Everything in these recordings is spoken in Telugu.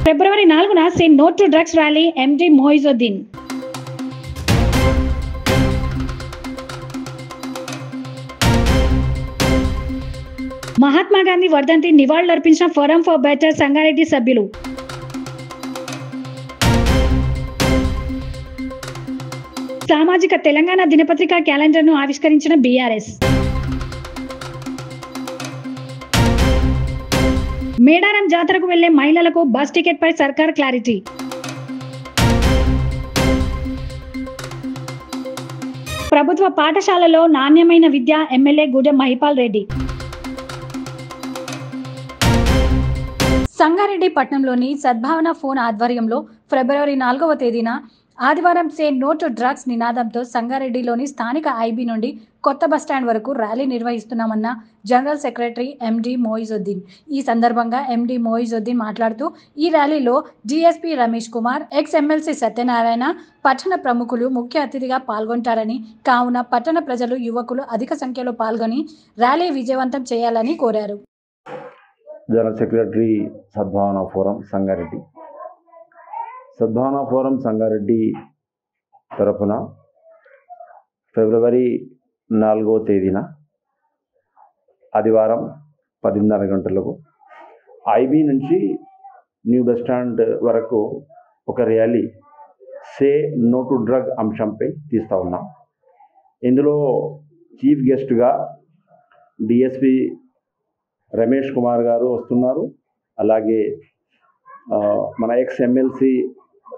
ఫిబ్రవరి 4న say no to drugs rally MD Moizuddin. Mahatma Gandhi వర్ధంతి నివాళులర్పించిన ఫోరం ఫర్ బెటర్ సంగారెడ్డి సభ్యులు. సామాజిక తెలంగాణ దినపత్రిక క్యాలెండర్ను ఆవిష్కరించిన బీఆర్ఎస్. మేడారం జాతరకు వెళ్లే మహిళలకు బస్ టికెట్ పై సర్కార్ క్లారిటీ. ప్రభుత్వ పాఠశాలలో నాణ్యమైన విద్య ఎమ్మెల్యే గూడెం మహిపాల్ రెడ్డి. సంగారెడ్డి పట్టణంలోని సద్భావన ఫోన్ ఆధ్వర్యంలో ఫిబ్రవరి 4వ తేదీన ఆదివారం సే నో టు డ్రగ్స్ నినాదంతో సంగారెడ్డిలోని స్థానిక ఐబీ నుండి కొత్త బస్టాండ్ వరకు ర్యాలీ నిర్వహిస్తున్నామన్న జనరల్ సెక్రటరీ ఎండి మొయిజుద్దీన్. ఈ సందర్భంగా ఎండి మొయిజుద్దీన్ మాట్లాడుతూ ఈ ర్యాలీలో DSP Ramesh Kumar, ex MLC Satyanarayana, పట్టణ ప్రముఖులు ముఖ్య అతిథిగా పాల్గొంటారని, కావున పట్టణ ప్రజలు, యువకులు అధిక సంఖ్యలో పాల్గొని ర్యాలీ విజయవంతం చేయాలని కోరారు. General secretary Sadbhavana forum Sangareddy. Sadbhavana forum Sangareddy తరఫున ఫిబ్రవరి 4వ తేదీన ఆదివారం 10:30 గంటలకు ఐబీ నుంచి న్యూ బస్ స్టాండ్ వరకు ఒక rally say no to drug అంశంపై తీస్తూ ఉన్నాం. ఇందులో చీఫ్ గెస్ట్గా డిఎస్పి రమేష్ కుమార్ గారు వస్తున్నారు. అలాగే మన ఎక్స్ ఎమ్మెల్సీ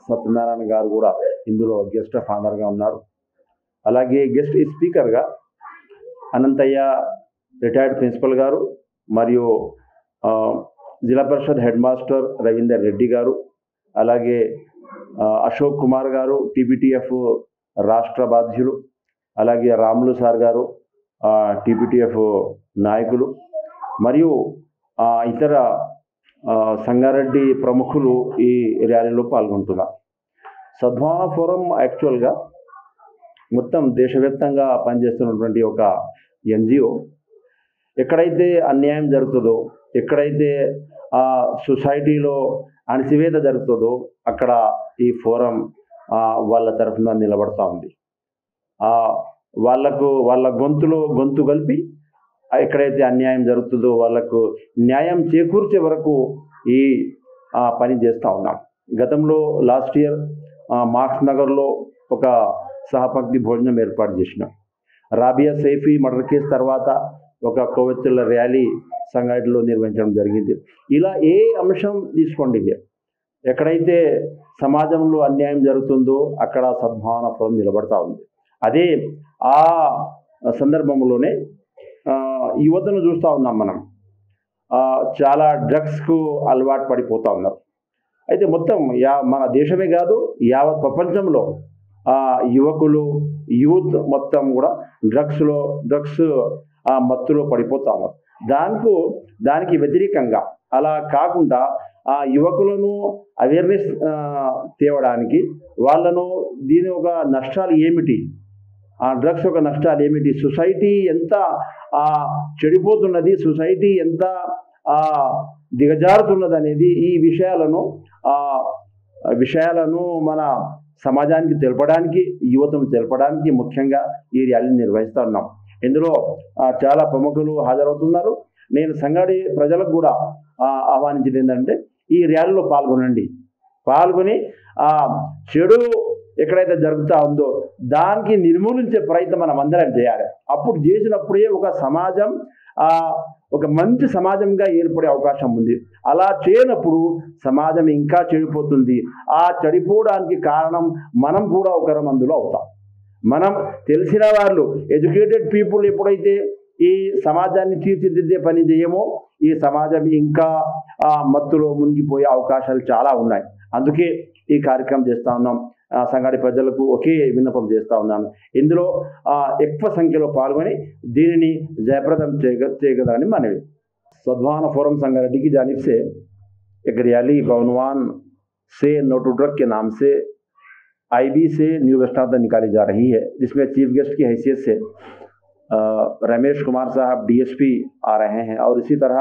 సత్యనారాయణ గారు కూడా ఇందులో గెస్ట్ ఆఫ్ ఆనర్గా ఉన్నారు. అలాగే గెస్ట్ స్పీకర్గా అనంతయ్య రిటైర్డ్ ప్రిన్సిపల్ గారు మరియు జిల్లా పరిషత్ హెడ్ మాస్టర్ రవీందర్ రెడ్డి గారు, అలాగే అశోక్ కుమార్ గారు టీపీటీఎఫ్ రాష్ట్ర బాధ్యులు, అలాగే రాములు సార్ గారు టీపీటీఎఫ్ నాయకులు మరియు ఇతర సంగారెడ్డి ప్రముఖులు ఈ ర్యాలీలో పాల్గొంటున్నారు. సద్భావన ఫోరం యాక్చువల్గా మొత్తం దేశవ్యాప్తంగా పనిచేస్తున్నటువంటి ఒక ఎన్జిఓ. ఎక్కడైతే అన్యాయం జరుగుతుందో, ఎక్కడైతే సొసైటీలో అణచివేత జరుగుతుందో అక్కడ ఈ ఫోరం వాళ్ళ తరఫున నిలబడతా ఉంది. వాళ్ళ గొంతు కలిపి ఎక్కడైతే అన్యాయం జరుగుతుందో వాళ్ళకు న్యాయం చేకూర్చే వరకు ఈ పని చేస్తూ ఉన్నాం. గతంలో లాస్ట్ ఇయర్ మార్క్స్ నగర్లో ఒక సహపంక్తి భోజనం ఏర్పాటు చేసినాం. రాబియా సైఫీ మర్డర్ కేసు తర్వాత ఒక కొవ్వొత్తుల ర్యాలీ సంగారెడ్డిలో నిర్వహించడం జరిగింది. ఇలా ఏ అంశం తీసుకోండి, ఎక్కడైతే సమాజంలో అన్యాయం జరుగుతుందో అక్కడ సద్భావన ఫోరం నిలబడతా ఉంది. అదే ఆ సందర్భంలోనే యువతను చూస్తూ ఉన్నాం. మనం చాలా డ్రగ్స్కు అలవాటు పడిపోతూ ఉన్నారు. అయితే మొత్తం మన దేశమే కాదు యావత్ ప్రపంచంలో యువకులు, యూత్ మొత్తం కూడా డ్రగ్స్ మత్తులో పడిపోతా ఉన్నారు. దానికి వ్యతిరేకంగా అలా కాకుండా యువకులను అవేర్నెస్ తేవడానికి వాళ్ళను దీని ఒక నష్టాలు ఏమిటి, డ్రగ్స్ యొక్క నష్టాలు ఏమిటి, సొసైటీ ఎంత చెడిపోతున్నది, సొసైటీ ఎంత దిగజారుతున్నది అనేది ఈ విషయాలను మన సమాజానికి తెలపడానికి, యువతను తెలపడానికి ముఖ్యంగా ఈ ర్యాలీని నిర్వహిస్తూ ఉన్నాం. ఇందులో చాలా ప్రముఖులు హాజరవుతున్నారు. నేను సంగారెడ్డి ప్రజలకు కూడా ఆహ్వానించింది ఏంటంటే ఈ ర్యాలీలో పాల్గొని చెడు ఎక్కడైతే జరుగుతూ ఉందో దానికి నిర్మూలించే ప్రయత్నం మనం అందరం చేయాలి. అప్పుడు చేసినప్పుడే ఒక సమాజం ఒక మంచి సమాజంగా ఏర్పడే అవకాశం ఉంది. అలా చేయనప్పుడు సమాజం ఇంకా చెడిపోతుంది. ఆ చెడిపోవడానికి కారణం మనం కూడా ఒకరం అందులో అవుతాం. మనం తెలిసిన వాళ్ళు, ఎడ్యుకేటెడ్ పీపుల్ ఎప్పుడైతే ఈ సమాజాన్ని తీర్చిదిద్దే పని చేయమో ఈ సమాజం ఇంకా మత్తులో మునిగిపోయే అవకాశాలు చాలా ఉన్నాయి. అందుకే ఈ కార్యక్రమం చేస్తూ ఉన్నాం. సంగారెడ్డి ప్రజలకు ఒకే విన్నపం చేస్తూ ఉన్నాను, ఇందులో ఎక్కువ సంఖ్యలో పాల్గొని దీనిని జయప్రదం చేయగలరని మనవి. सद्भावना फोरम संगारेड्डी की जानिब से एक रैली भवनवान से नो टू ड्रग के नाम से आईबी से न्यू बस स्टैंड तक निकाली जा रही है, जिसमें चीफ गेस्ट की हैसियत से रमेश कुमार साहब डीएसपी आ रहे हैं और इसी तरह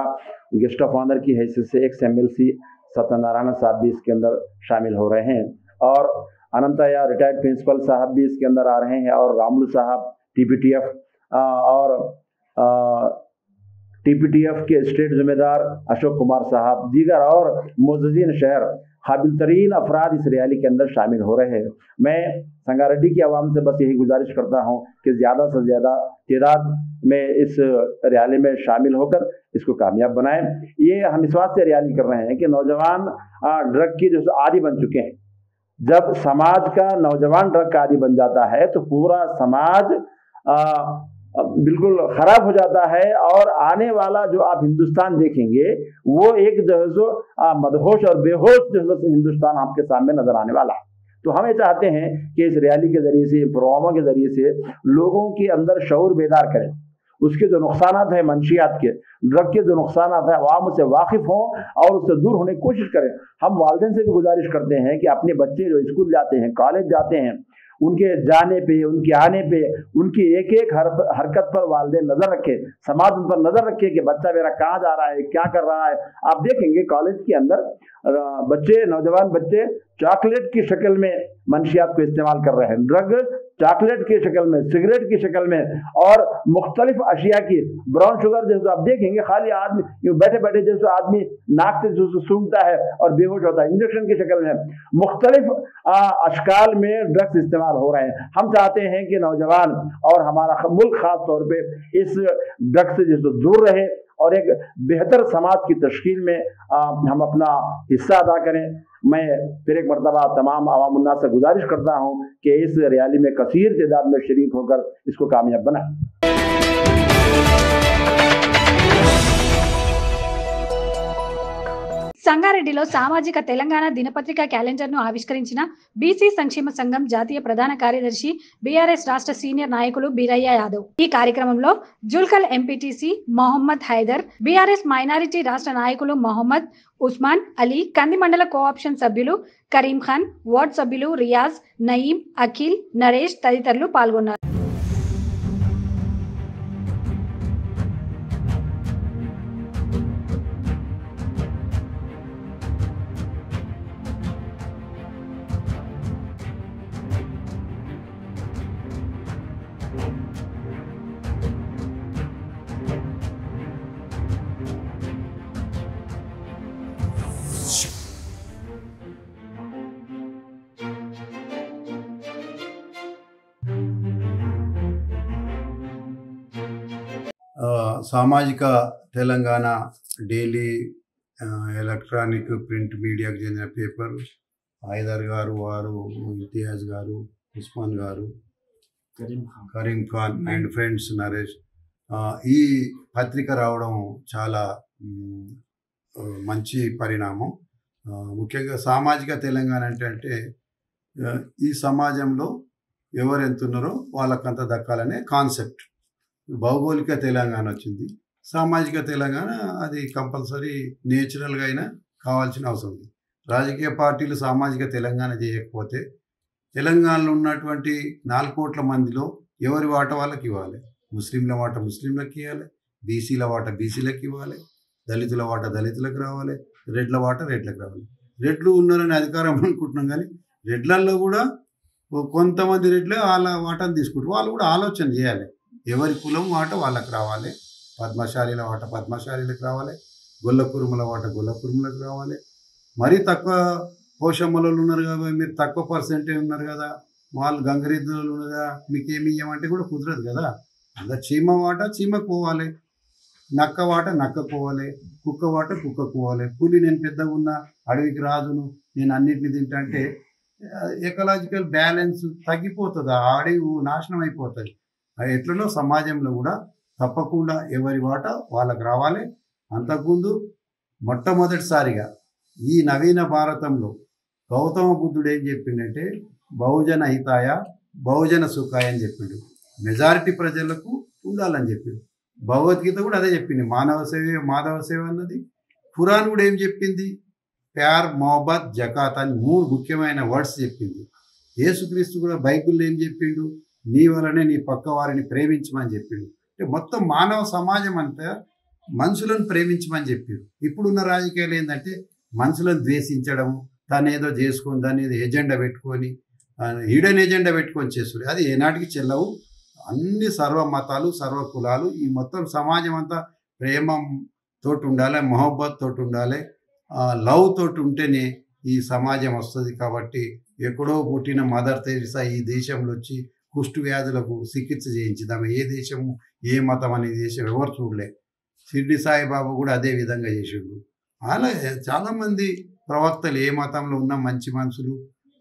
गेस्ट ऑफ ऑनर की हैसियत से एक्स एमएलसी सत्यनारायण साहब भी इसके अंदर शामिल हो रहे हैं और अनंतया रिटायर्ड प्रिंसिपल साहब भी इसके अंदर आ रहे हैं और रामुलु साहब TPTF और TPTF के स्टेट जिम्मेदार अशोक कुमार साहब, दीगर और मुअज़्ज़िज़ीन शहर काबिल तरीन अफराद इस रैली के अंदर शामिल हो रहे हैं। मैं संगारेड्डी की आवाम से बस यही गुजारिश करता हूं कि ज़्यादा से ज़्यादा तादाद में इस रैली में शामिल होकर इसको कामयाब बनाएं। ये हम इस बात से रैली कर रहे हैं कि नौजवान ड्रग की जो आदी बन चुके हैं। जब समाज का नौजवान ड्रग का आदी बन जाता है तो पूरा समाज बिल्कुल खराब हो जाता है और आने वाला जो आप हिंदुस्तान देखेंगे वो एक जो है सो मदहोश और बेहोश जो है हिंदुस्तान आपके सामने नजर आने वाला है। तो हम ये चाहते हैं कि इस रैली के जरिए से, प्रोग्रामों के जरिए से लोगों के अंदर शऊर बेदार करें, उसके जो नुकसानात है मंशियात के, ड्रग के जो नुकसानात है अवाम उससे वाकिफ हों और उससे दूर होने की कोशिश करें। हम वालिदैन से भी गुजारिश करते हैं कि अपने बच्चे जो स्कूल जाते हैं, कॉलेज जाते हैं, उनके जाने पे, उनके आने पे, उनकी एक एक हरकत पर वालिदैन नजर रखे, समाज उन पर नजर रखे कि बच्चा मेरा कहाँ जा रहा है, क्या कर रहा है। आप देखेंगे कॉलेज के अंदर बच्चे, नौजवान बच्चे चॉकलेट की शक्ल में मंशियात को इस्तेमाल कर रहे हैं, ड्रग चॉकलेट की शक्ल में, सिगरेट की शक्ल में और मुख्तलिफ अशिया की, ब्राउन शुगर जैसे आप देखेंगे खाली आदमी यूँ बैठे बैठे जैसे आदमी नाक से सूंघता है और बेहोश होता है, इंजेक्शन की शक्ल में मुख्तलिफ अशकाल में ड्रग्स इस्तेमाल हो रहे हैं। हम चाहते हैं कि नौजवान और हमारा मुल्क खास तौर पे इस ड्रग्स से जिसको दूर रहे और एक बेहतर समाज की तश्कील में हम अपना हिस्सा अदा करें। मैं फिर एक मरतबा तमाम अवाम उन्नास से गुजारिश करता हूँ कि इस रैली में कसीर तादाद में शरीक होकर इसको कामयाब बनाएं। సంగారెడ్డిలో సామాజిక తెలంగాణ దినపత్రిక క్యాలెండర్ను ఆవిష్కరించిన బీసీ సంక్షేమ సంఘం జాతీయ ప్రధాన కార్యదర్శి బీఆర్ఎస్ రాష్ట్ర సీనియర్ నాయకులు బీరయ్య యాదవ్. ఈ కార్యక్రమంలో Julkal MPTC Mohammed Haider, BRS minority రాష్ట్ర నాయకులు మొహమ్మద్ ఉస్మాన్ అలీ, కంది మండల కోఆప్షన్ సభ్యులు కరీం ఖాన్, వార్డ్ సభ్యులు రియాజ్, నయీం, అఖిల్, నరేష్ తదితరులు పాల్గొన్నారు. సామాజిక తెలంగాణ డైలీ ఎలక్ట్రానిక్ ప్రింట్ మీడియాకు చెందిన పేపర్ హైదర్ గారు, వారు ఇంతియాజ్ గారు, ఉస్మాన్ గారు, కరీం ఖాన్ అండ్ ఫ్రెండ్స్ నరేష్, ఈ పత్రిక రావడం చాలా మంచి పరిణామం. ముఖ్యంగా సామాజిక తెలంగాణ అంటే ఈ సమాజంలో ఎవరు ఎంత ఉన్నారో వాళ్ళకంత దక్కాలనే కాన్సెప్ట్. భౌగోళిక తెలంగాణ వచ్చింది, సామాజిక తెలంగాణ అది కంపల్సరీ నేచురల్గా అయినా కావాల్సిన అవసరం ఉంది. రాజకీయ పార్టీలు సామాజిక తెలంగాణ చేయకపోతే తెలంగాణలో ఉన్నటువంటి 4 కోట్ల మందిలో ఎవరి వాట వాళ్ళకి ఇవ్వాలి. ముస్లింల వాట ముస్లింలకు ఇవ్వాలి, బీసీల వాట బీసీలకు ఇవ్వాలి, దళితుల వాట దళితులకు రావాలి, రెడ్ల వాట రెడ్లకు రావాలి. రెడ్లు ఉన్నారని అధికారం అనుకుంటున్నాం, కానీ రెడ్లల్లో కూడా కొంతమంది రెడ్లే వాళ్ళ వాటను తీసుకుంటారు. వాళ్ళు కూడా ఆలోచన చేయాలి, ఎవరి కులం వాట వాళ్ళకి రావాలి, పద్మశాలీల వాట పద్మశాలీలకు రావాలి, గొల్ల కురుముల వాట గొల్ల కురుములకు రావాలి. మరీ తక్కువ పోషమ్మలు ఉన్నారు కదా, మీరు తక్కువ పర్సెంటేజ్ ఉన్నారు కదా, వాళ్ళు గంగరీధులు ఉన్నారు కదా, మీకేమి ఇవ్వమంటే కూడా కుదరదు కదా. అలా చీమ వాట చీమకు పోవాలి, నక్క వాట నక్కకు పోవాలి, కుక్క వాట కుక్కకు పోవాలి. పులి నేను పెద్దగా ఉన్నా అడవికి రాజును, నేను అన్నింటినీ తింటా అంటే ఎకలాజికల్ బ్యాలెన్స్ తగ్గిపోతుంది, ఆ అడవి నాశనం అయిపోతుంది. ఎట్లనో సమాజంలో కూడా తప్పకుండా ఎవరి వాట వాళ్ళకు రావాలి. అంతకుముందు మొట్టమొదటిసారిగా ఈ నవీన భారతంలో గౌతమ బుద్ధుడు ఏం చెప్పిండంటే బహుజన హితాయ బహుజన సుఖాయ అని చెప్పిండు. మెజారిటీ ప్రజలకు ఉండాలని చెప్పిండు. భగవద్గీత కూడా అదే చెప్పింది, మానవ సేవ మాధవ సేవ అన్నది. ఖురాన్ కూడా ఏం చెప్పింది, ప్యార్ మొహబ్బత్ జకాత్ అని 3 ముఖ్యమైన వర్డ్స్ చెప్పింది. యేసుక్రీస్తు కూడా బైబిల్లో ఏం చెప్పిండు, నీ వలనే నీ పక్క వారిని ప్రేమించమని చెప్పిండు. అంటే మొత్తం మానవ సమాజం అంతా మనుషులను ప్రేమించమని చెప్పారు. ఇప్పుడున్న రాజకీయాలు ఏంటంటే మనుషులను ద్వేషించడము, దాన్ని ఏదో చేసుకొని దాన్ని ఏదో ఎజెండా పెట్టుకొని హిడెన్ ఎజెండా పెట్టుకొని చేస్తుంది. అది ఏనాటికి చెల్లవు. అన్ని సర్వ మతాలు, సర్వ కులాలు, ఈ మొత్తం సమాజం అంతా ప్రేమతో ఉండాలి, మొహబ్బత్ తోటి ఉండాలి, లవ్ తోటి ఉంటేనే ఈ సమాజం వస్తుంది. కాబట్టి ఎక్కడో పుట్టిన మదర్ తెరిసా ఈ దేశంలో వచ్చి కుష్టు వ్యాధులకు చికిత్స చేయించింది. ఆమె ఏ దేశము ఏ మతం అనే దేశం ఎవరు చూడలే. షిర్డి సాయిబాబా కూడా అదే విధంగా చేసిండు. అలా చాలామంది ప్రవక్తలు ఏ మతంలో ఉన్న మంచి మనుషులు.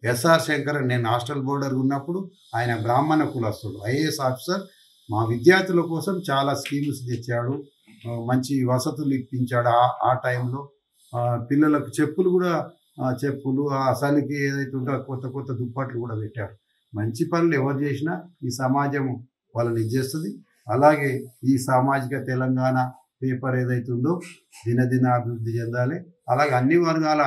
ఎస్ఆర్ శంకర్, నేను హాస్టల్ బోర్డర్ ఉన్నప్పుడు ఆయన బ్రాహ్మణ కులస్తుడు, ఐఏఎస్ ఆఫీసర్. మా విద్యార్థుల కోసం చాలా స్కీమ్స్ తెచ్చాడు, మంచి వసతులు ఇప్పించాడు. ఆ టైంలో పిల్లలకు చెప్పులు కూడా చెప్పులు అసలుకి ఏదైతే ఉందో కొత్త కొత్త దుప్పట్లు కూడా పెట్టారు. మంచి పనులు ఎవరు చేసినా ఈ సమాజం వాళ్ళని ఇచ్చేస్తుంది. అలాగే ఈ సామాజిక తెలంగాణ పేపర్ ఏదైతే ఉందో దినదిన అభివృద్ధి చెందాలి. అలాగే అన్ని వర్గాల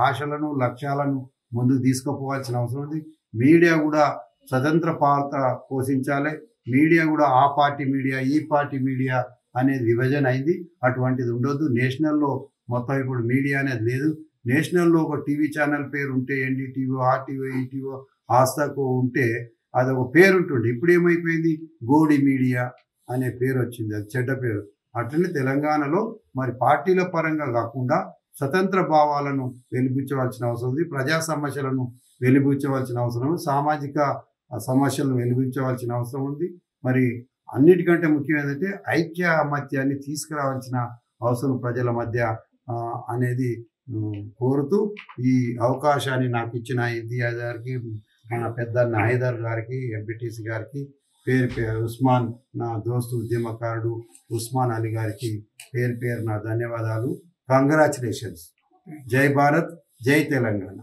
ఆశలను లక్ష్యాలను ముందుకు తీసుకుపోవాల్సిన అవసరం ఉంది. మీడియా కూడా స్వతంత్ర పాత్ర పోషించాలి. మీడియా కూడా ఆ పార్టీ మీడియా ఈ పార్టీ మీడియా అనేది విభజన అయింది. అటువంటిది ఉండొద్దు. నేషనల్లో మొత్తం ఇప్పుడు మీడియా అనేది లేదు. నేషనల్లో ఒక టీవీ ఛానల్ పేరు ఉంటే ఎన్డీటీవీ, ఆర్టీవీ, ఈటీవీ, ఆస్థాకో ఉంటే అది ఒక పేరు ఉంటుండే. ఇప్పుడు ఏమైపోయింది, గోడి మీడియా అనే పేరు వచ్చింది. అది చెడ్డ పేరు. అట్లనే తెలంగాణలో మరి పార్టీల పరంగా కాకుండా స్వతంత్ర భావాలను వెలిబుచ్చవలసిన అవసరం ఉంది. ప్రజా సమస్యలను వెలిబుచ్చవలసిన అవసరం ఉంది. సామాజిక సమస్యలను వెలిబుచ్చవలసిన అవసరం ఉంది. మరి అన్నిటికంటే ముఖ్యం ఏంటంటే ఐక్యమత్యాన్ని తీసుకురావాల్సిన అవసరం ప్రజల మధ్య అనేది కోరుతూ ఈ అవకాశాన్ని నాకు ఇచ్చిన ఇంతియాజ్ గారికి, మన పెద్దన్న హైదర్ గారికి, ఎంపీటీసీ గారికి, పేరు ఉస్మాన్, నా దోస్తు ఉద్యమకారుడు ఉస్మాన్ అలీ గారికి పేరు నా ధన్యవాదాలు. కంగ్రాచులేషన్స్. జై భారత్, జై తెలంగాణ.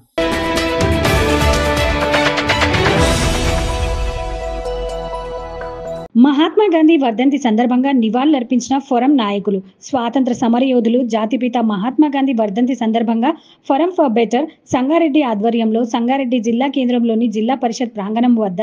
మహాత్మా గాంధీ వర్ధంతి సందర్భంగా నివాళులర్పించిన ఫోరం నాయకులు. స్వాతంత్ర సమరయోధులు జాతిపిత మహాత్మా గాంధీ వర్ధంతి సందర్భంగా ఫోరం ఫర్ బెటర్ సంగారెడ్డి ఆధ్వర్యంలో సంగారెడ్డి జిల్లా కేంద్రంలోని జిల్లా పరిషత్ ప్రాంగణం వద్ద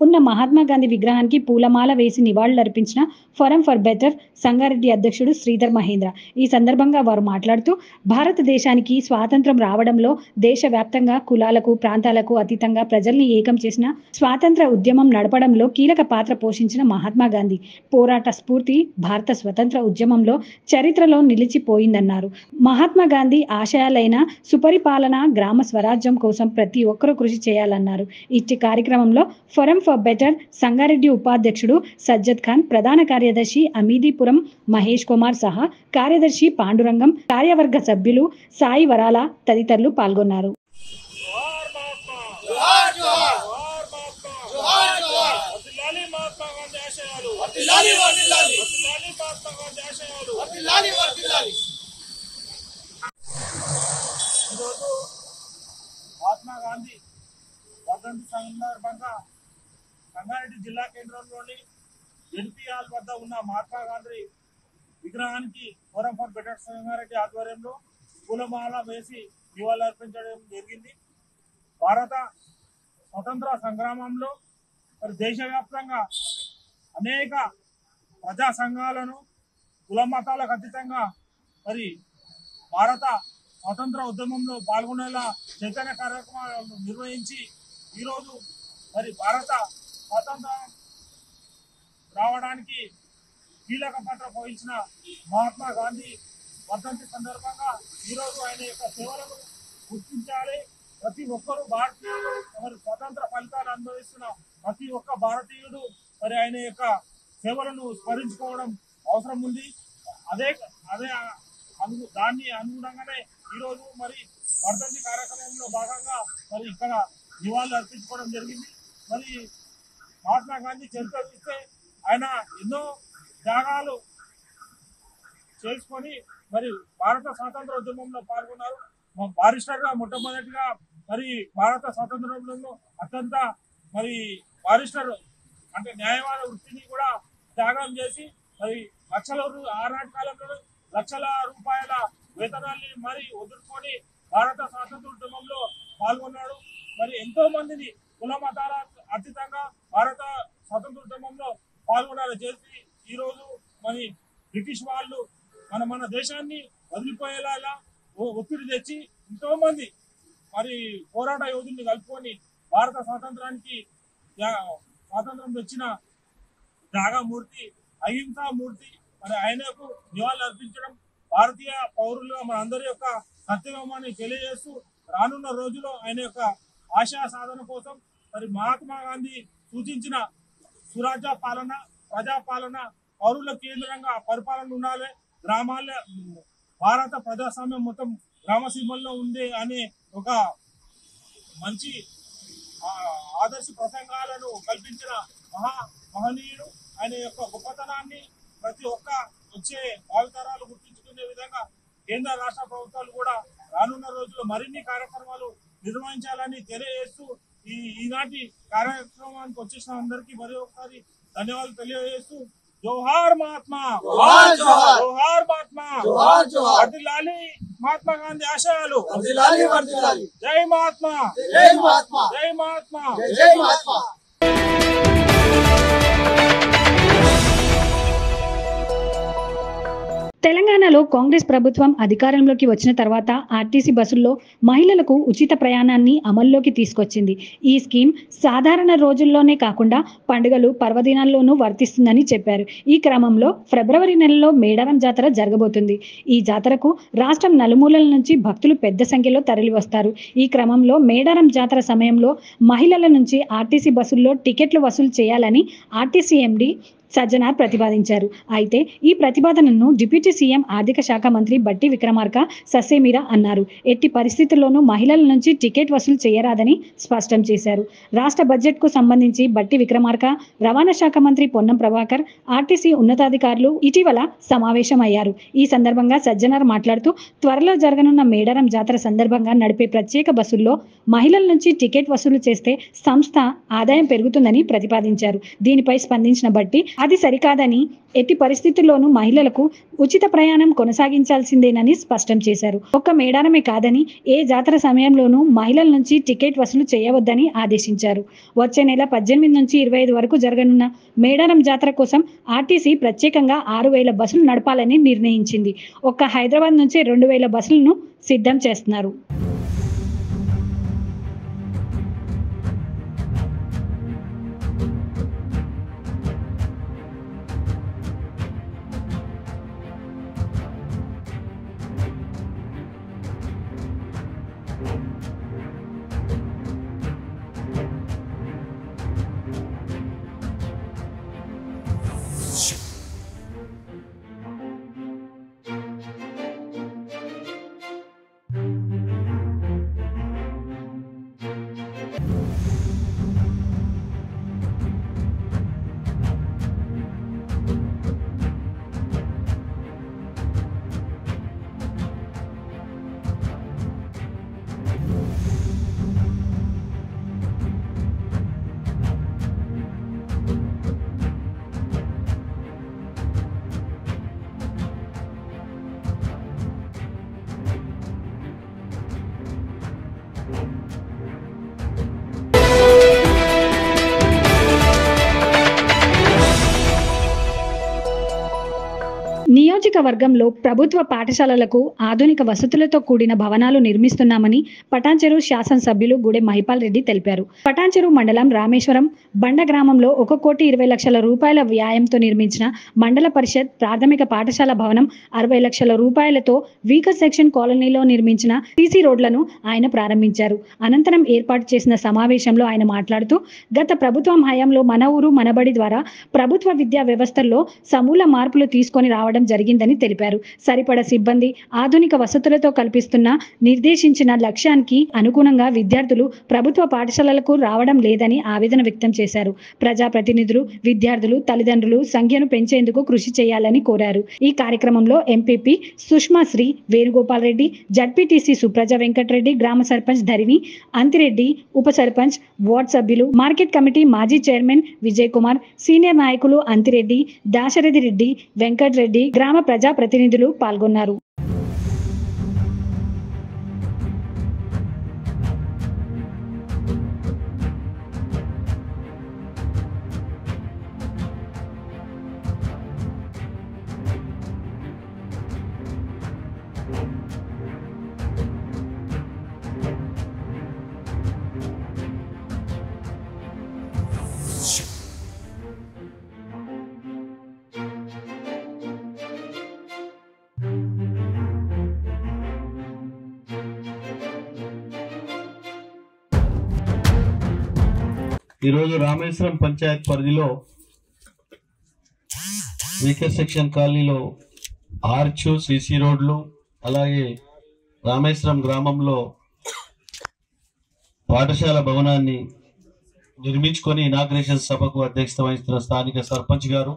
ఉన్న మహాత్మా గాంధీ విగ్రహానికి పూలమాల వేసి నివాళులర్పించిన ఫోరం ఫర్ బెటర్ సంగారెడ్డి అధ్యక్షుడు శ్రీధర్ మహేంద్ర. ఈ సందర్భంగా వారు మాట్లాడుతూ భారతదేశానికి స్వాతంత్రం రావడంలో దేశవ్యాప్తంగా కులాలకు ప్రాంతాలకు అతీతంగా ప్రజల్ని ఏకం చేసిన స్వాతంత్ర ఉద్యమం నడపడంలో కీలక పాత్ర పోషించిన మహాత్మా గాంధీ పోరాట స్ఫూర్తి భారత స్వతంత్ర ఉద్యమంలో చరిత్రలో నిలిచిపోయిందన్నారు. మహాత్మా గాంధీ ఆశయాలైన సుపరిపాలన, గ్రామ స్వరాజ్యం కోసం ప్రతి ఒక్కరూ కృషి చేయాలన్నారు. ఇట్టి కార్యక్రమంలో ఫోరం ఫర్ బెటర్ సంగారెడ్డి ఉపాధ్యక్షుడు సజ్జద్ ఖాన్, ప్రధాన కార్యదర్శి అమీదీపురం మహేష్ కుమార్ సహా కార్యదర్శి పాండురంగం, కార్యవర్గ సభ్యులు సాయి వరాల తదితరులు పాల్గొన్నారు. ఈరోజు మహాత్మా గాంధీ వర్ధంతి సందర్భంగా సంగారెడ్డి జిల్లా కేంద్రంలోని ఎన్పిఆర్ వద్ద ఉన్న మహాత్మా గాంధీ విగ్రహానికి ఫోరం ఫర్ బెటర్ సంగారెడ్డి ఆధ్వర్యంలో పూలమాల వేసి నివాళులర్పించడం జరిగింది. భారత స్వతంత్ర సంగ్రామంలో మరి దేశవ్యాప్తంగా అనేక ప్రజా సంఘాలను కుల మతాలకు అతీతంగా మరి భారత స్వతంత్ర ఉద్యమంలో పాల్గొనేలా చైతన్య కార్యక్రమాలను నిర్వహించి ఈరోజు మరి భారత స్వాతంత్రం రావడానికి కీలక పాత్ర పోషించిన మహాత్మా గాంధీ వర్ధంతి సందర్భంగా ఈరోజు ఆయన యొక్క సేవలను గుర్తించాలి. ప్రతి ఒక్కరూ భారతీయుడు మరి స్వతంత్ర ఫలితాలు అనుభవిస్తున్న ప్రతి ఒక్క భారతీయుడు మరి ఆయన యొక్క సేవలను స్మరించుకోవడం అవసరం ఉంది. దాన్ని అనుగుణంగానే ఈరోజు మరి వర్ధంతి కార్యక్రమంలో భాగంగా మరి ఇక్కడ నివాళులు అర్పించుకోవడం జరిగింది. మరి మహాత్మా గాంధీ చరిత్ర చూస్తే ఆయన ఎన్నో త్యాగాలు చేసుకొని మరి భారత స్వాతంత్ర ఉద్యమంలో పాల్గొన్నారు. బారిస్టర్గా మొట్టమొదటిగా మరి భారత స్వాతంత్ర ఉద్యమంలో అత్యంత మరి బారిస్టర్ అంటే న్యాయవాద వృత్తిని కూడా త్యాగం చేసి మరి ఆనాటి కాలంలో లక్షల రూపాయల వేతనాన్ని మరి వదులుకొని భారత స్వాతంత్ర ఉద్యమంలో పాల్గొన్నాడు. మరి ఎంతో మందిని కుల మతాల అతీతంగా భారత స్వాతంత్ర ఉద్యమంలో పాల్గొనాలని చేసి ఈరోజు మరి బ్రిటిష్ వాళ్ళు మన దేశాన్ని వదిలిపోయేలా ఒత్తిడి తెచ్చి ఎంతోమంది మరి పోరాట యోధుల్ని కలుపుకొని భారత స్వాతంత్రానికి స్వాతంత్రం తెచ్చిన త్యాగమూర్తి, అహింసామూర్తి, మరి ఆయనకు నివాళులు అర్పించడం భారతీయ పౌరులుగా మన అందరి యొక్క కర్తవ్యమాన్ని తెలియజేస్తూ రానున్న రోజుల్లో ఆయన యొక్క ఆశయ సాధన కోసం మరి మహాత్మా గాంధీ సూచించిన సురాజ్య పాలన, ప్రజాపాలన, పౌరుల కేంద్రంగా పరిపాలన ఉండాలి, గ్రామాల భారత ప్రజాస్వామ్యం మొత్తం గ్రామసీమల్లో ఉంది అనే ఒక మంచి ఆదర్శ ప్రసంగాలను కల్పించిన మహనీయుడు. ఆయన యొక్క గొప్పతనాన్ని ప్రతి ఒక్క వచ్చే భావితరాలు గుర్తించుకునే విధంగా కేంద్ర రాష్ట్ర ప్రభుత్వాలు కూడా రానున్న రోజుల్లో మరిన్ని కార్యక్రమాలు నిర్వహించాలని తెలియజేస్తూ ఈనాటి కార్యక్రమానికి వచ్చేసిన అందరికీ మరి ఒకసారి ధన్యవాదాలు తెలియజేస్తూ జోహార్ మహాత్మా, జోహార్ మహాత్మా, వర్ధిల్లాలి మహాత్మా గాంధీ ఆశయాలు, జై మహాత్మా, జై మహాత్మా, జై మహాత్మా, జై మహాత్మా. తెలంగాణలో కాంగ్రెస్ ప్రభుత్వం అధికారంలోకి వచ్చిన తర్వాత ఆర్టీసీ బస్సుల్లో మహిళలకు ఉచిత ప్రయాణాన్ని అమల్లోకి తీసుకొచ్చింది. ఈ స్కీమ్ సాధారణ రోజుల్లోనే కాకుండా పండుగలు, పర్వదినాల్లోనూ వర్తిస్తుందని చెప్పారు. ఈ క్రమంలో ఫిబ్రవరి నెలలో మేడారం జాతర జరగబోతుంది. ఈ జాతరకు రాష్ట్రం నలుమూలల నుంచి భక్తులు పెద్ద సంఖ్యలో తరలివస్తారు. ఈ క్రమంలో మేడారం జాతర సమయంలో మహిళల నుంచి ఆర్టీసీ బస్సుల్లో టికెట్లు వసూలు చేయాలని ఆర్టీసీ ఎండీ సజ్జనార్ ప్రతిపాదించారు. అయితే ఈ ప్రతిపాదనను డిప్యూటీ సీఎం ఆర్థిక శాఖ మంత్రి బట్టి విక్రమార్క ససేమిరా అన్నారు. ఎట్టి పరిస్థితుల్లోనూ మహిళల నుంచి టికెట్ వసూలు చేయరాదని స్పష్టం చేశారు. రాష్ట్ర బడ్జెట్కు సంబంధించి బట్టి విక్రమార్క, రవాణా శాఖ మంత్రి పొన్నం ప్రభాకర్, ఆర్టీసీ ఉన్నతాధికారులు ఇటీవల సమావేశమయ్యారు. ఈ సందర్భంగా సజ్జనార్ మాట్లాడుతూ త్వరలో జరగనున్న మేడారం జాతర సందర్భంగా నడిపే ప్రత్యేక బస్సుల్లో మహిళల నుంచి టికెట్ వసూలు చేస్తే సంస్థ ఆదాయం పెరుగుతుందని ప్రతిపాదించారు. దీనిపై స్పందించిన బట్టి అది సరికాదని, ఎట్టి పరిస్థితుల్లోనూ మహిళలకు ఉచిత ప్రయాణం కొనసాగించాల్సిందేనని స్పష్టం చేశారు. ఒక్క మేడారమే కాదని ఏ జాతర సమయంలోనూ మహిళల నుంచి టికెట్ వసూలు చేయవద్దని ఆదేశించారు. వచ్చే నెల 18 నుంచి 25 వరకు జరగనున్న మేడారం జాతర కోసం ఆర్టీసీ ప్రత్యేకంగా 6,000 బస్సులు నడపాలని నిర్ణయించింది. ఒక్క హైదరాబాద్ నుంచి 2,000 బస్సులను సిద్ధం చేస్తున్నారు. నియోజకవర్గంలో ప్రభుత్వ పాఠశాలలకు ఆధునిక వసతులతో కూడిన భవనాలు నిర్మిస్తున్నామని పటాన్చెరు శాసనసభ్యులు గూడెం మహిపాల్ రెడ్డి తెలిపారు. పటాన్చెరు మండలం రామేశ్వరం బండ గ్రామంలో 1,20,00,000 రూపాయల వ్యయంతో నిర్మించిన మండల పరిషత్ ప్రాథమిక పాఠశాల భవనం 60 లక్షల రూపాయలతో వీకర్ సెక్షన్ కాలనీలో నిర్మించిన సీసీ రోడ్లను ఆయన ప్రారంభించారు. అనంతరం ఏర్పాటు చేసిన సమావేశంలో ఆయన మాట్లాడుతూ గత ప్రభుత్వం హయాంలో మన ఊరు మనబడి ద్వారా ప్రభుత్వ విద్యా వ్యవస్థల్లో సమూల మార్పులు తీసుకొని రావడం జరిగిందని తెలిపారు. సరిపడా సిబ్బంది, ఆధునిక వసతులతో కల్పిస్తున్న నిర్దేశించిన లక్ష్యానికి అనుగుణంగా విద్యార్థులు ప్రభుత్వ పాఠశాలలకు రావడం లేదని ఆవేదన వ్యక్తం చేశారు. ప్రజాప్రతినిధులు, విద్యార్థులు, తల్లిదండ్రులు సంఖ్యను పెంచేందుకు కృషి చేయాలని కోరారు. ఈ కార్యక్రమంలో ఎంపీపీ సుష్మాశ్రీ, వేణుగోపాల్ రెడ్డి, జడ్పీటీసీ సుప్రజ వెంకటరెడ్డి, గ్రామ సర్పంచ్ ధరిణి అంతిరెడ్డి, ఉప సర్పంచ్, వార్డ్ సభ్యులు, మార్కెట్ కమిటీ మాజీ చైర్మన్ విజయ్ కుమార్, సీనియర్ నాయకులు అంతిరెడ్డి, దాశరథి రెడ్డి, వెంకటరెడ్డి, గ్రామ ప్రజాప్రతినిధులు పాల్గొన్నారు. ఈరోజు రామేశ్వరం పంచాయత్ పరిధిలో వీకర్ సెక్షన్ కాలనీలో ఆర్చు సిసి రోడ్లు అలాగే రామేశ్వరం గ్రామంలో పాఠశాల భవనాన్ని నిర్మించుకొని ఇనాగ్రేషన్ సభకు అధ్యక్షత వహిస్తున్న స్థానిక సర్పంచ్ గారు,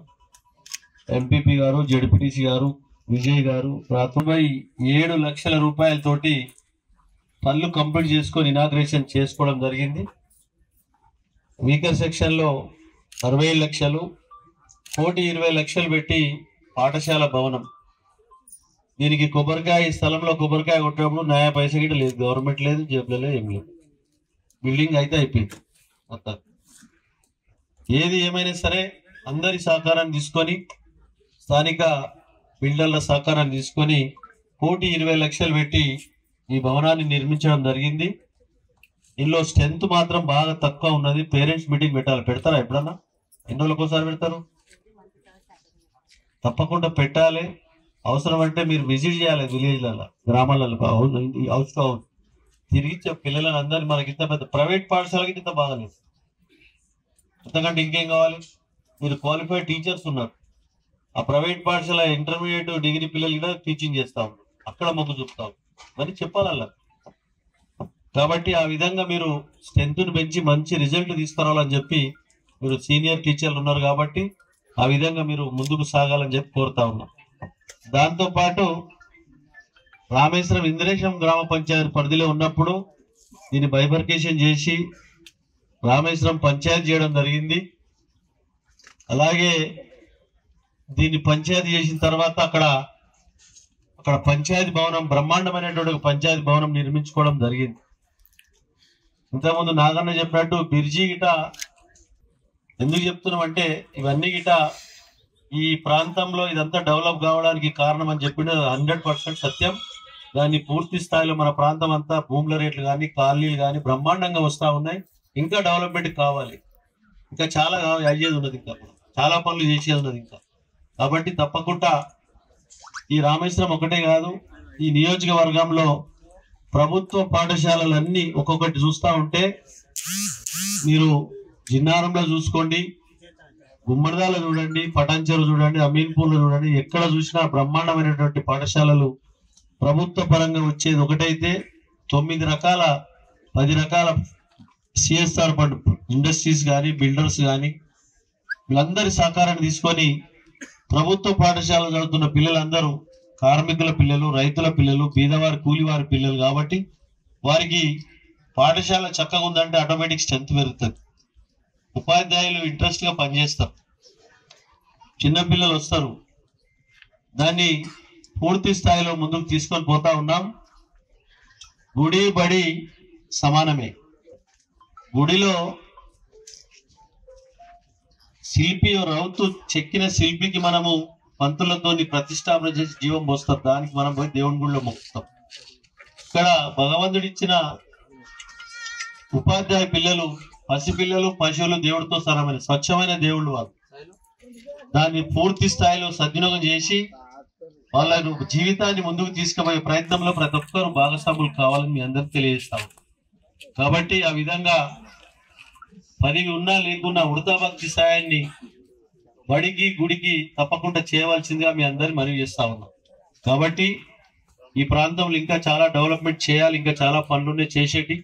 ఎంపీపీ గారు, జెడ్పీటీసీ గారు, విజయ్ గారు 27 లక్షల రూపాయలతోటి పనులు కంప్లీట్ చేసుకొని ఇనాగ్రేషన్ చేసుకోవడం జరిగింది. వీకర్ సెక్షన్లో 60 లక్షలు, 1,20 లక్షలు పెట్టి పాఠశాల భవనం. దీనికి కొబ్బరికాయ స్థలంలో కొబ్బరికాయ కొట్టినప్పుడు న్యాయ పైసా గిట్ట లేదు, గవర్నమెంట్ లేదు, జేబులలో ఏం లేదు. బిల్డింగ్ అయితే అయిపోయింది మొత్తం. ఏది ఏమైనా సరే అందరి సహకారాన్ని తీసుకొని స్థానిక బిల్డర్ల సహకారాన్ని తీసుకొని 1,20 లక్షలు పెట్టి ఈ భవనాన్ని నిర్మించడం జరిగింది. ఇందులో స్ట్రెంత్ మాత్రం బాగా తక్కువ ఉన్నది. పేరెంట్స్ మీటింగ్ పెట్టాలి. పెడతారా ఎప్పుడన్నా? ఎన్ని రోజులకోసారి పెడతారు? తప్పకుండా పెట్టాలి. అవసరం అంటే మీరు విజిట్ చేయాలి విలేజ్లలో, గ్రామాలలో, హౌస్ టు హౌస్ తిరిగి పిల్లలను అందరినీ. మనకి ఇంత పెద్ద ప్రైవేట్ పాఠశాలకి ఇంత బాగాలేదు. అంతకంటే ఇంకేం కావాలి? మీరు క్వాలిఫైడ్ టీచర్స్ ఉన్నారు. ఆ ప్రైవేట్ పాఠశాల ఇంటర్మీడియట్ డిగ్రీ పిల్లలు కూడా టీచింగ్ చేస్తా ఉన్నారు. అక్కడ మొగ్గు చూపుతాం మరి చెప్పాలి అలా. కాబట్టి ఆ విధంగా మీరు స్ట్రెంత్ను పెంచి మంచి రిజల్ట్ తీసుకురావాలని చెప్పి మీరు సీనియర్ టీచర్లు ఉన్నారు కాబట్టి ఆ విధంగా మీరు ముందుకు సాగాలని చెప్పి కోరుతా ఉన్నాం. దాంతోపాటు రామేశ్వరం ఇంద్రేశం గ్రామ పంచాయతీ పరిధిలో ఉన్నప్పుడు దీన్ని బైఫర్కేషన్ చేసి రామేశ్వరం పంచాయతీ చేయడం జరిగింది. అలాగే దీన్ని పంచాయతీ చేసిన తర్వాత అక్కడ పంచాయతీ భవనం, బ్రహ్మాండమైనటువంటి పంచాయతీ భవనం నిర్మించుకోవడం జరిగింది. ఇంతకుముందు నాగన్న చెప్పినట్టు బిర్జీ గిట ఎందుకు చెప్తున్నాం అంటే ఇవన్నీ గిట ఈ ప్రాంతంలో ఇదంతా డెవలప్ కావడానికి కారణం అని చెప్పిన 100% సత్యం. దాన్ని పూర్తి స్థాయిలో మన ప్రాంతం అంతా భూముల రేట్లు కానీ కాలనీలు కానీ బ్రహ్మాండంగా వస్తూ ఉన్నాయి. ఇంకా డెవలప్మెంట్ కావాలి, ఇంకా చాలా అయ్యేది ఉన్నది, ఇంకా చాలా పనులు చేసేది ఉన్నది ఇంకా. కాబట్టి తప్పకుండా ఈ రామేశ్వరం ఒకటే కాదు, ఈ నియోజకవర్గంలో ప్రభుత్వ పాఠశాలలన్నీ ఒక్కొక్కటి చూస్తూ ఉంటే మీరు జిన్నారంలో చూసుకోండి, గుమ్మడిదాలో చూడండి, పటాన్చెరు చూడండి, అమీన్పూర్లో చూడండి, ఎక్కడ చూసినా బ్రహ్మాండమైనటువంటి పాఠశాలలు ప్రభుత్వ పరంగా వచ్చేది ఒకటైతే 9 రకాల 10 రకాల సిఎస్ఆర్ ఫండ్ ఇండస్ట్రీస్ కానీ బిల్డర్స్ కానీ వీళ్ళందరి సహకారాన్ని తీసుకొని ప్రభుత్వ పాఠశాలలో చదువుతున్న పిల్లలందరూ కార్మికుల పిల్లలు, రైతుల పిల్లలు, బీదవారి కూలివారి పిల్లలు. కాబట్టి వారికి పాఠశాల చక్కగా ఉందంటే ఆటోమేటిక్ స్ట్రెంత్ పెరుగుతుంది. ఉపాధ్యాయులు ఇంట్రెస్ట్గా పనిచేస్తారు, చిన్నపిల్లలు వస్తారు. దాన్ని పూర్తి స్థాయిలో ముందుకు తీసుకొని పోతా ఉన్నాం. గుడి బడి సమానమే. గుడిలో శిల్పి రౌతు చెక్కిన శిల్పికి మనము పంతులతో ప్రతిష్టాపన చేసి జీవం పోస్తాం. దానికి మనం పోయి దేవుని గుడిలో మొక్కుతాం. ఇక్కడ భగవంతుడిచ్చిన ఉపాధ్యాయ పిల్లలు, పసిపిల్లలు, పశువులు దేవుడితో సరమైన స్వచ్ఛమైన దేవుళ్ళు వాళ్ళు. దాన్ని పూర్తి స్థాయిలో సద్వినియోగం చేసి వాళ్ళ జీవితాన్ని ముందుకు తీసుకుపోయే ప్రయత్నంలో ప్రతి ఒక్కరు భాగస్వాములు కావాలని మీ అందరికి తెలియజేస్తాము. కాబట్టి ఆ విధంగా పదవి ఉన్నా లేకున్నా ఉడతా భక్తి సాయాన్ని బడికి గుడికి తప్పకుండా చేయవలసిందిగా మీ అందరిని మనవి చేస్తా ఉన్నాం. కాబట్టి ఈ ప్రాంతంలో ఇంకా చాలా డెవలప్మెంట్ చేయాలి, ఇంకా చాలా పనులునే చేసేటి.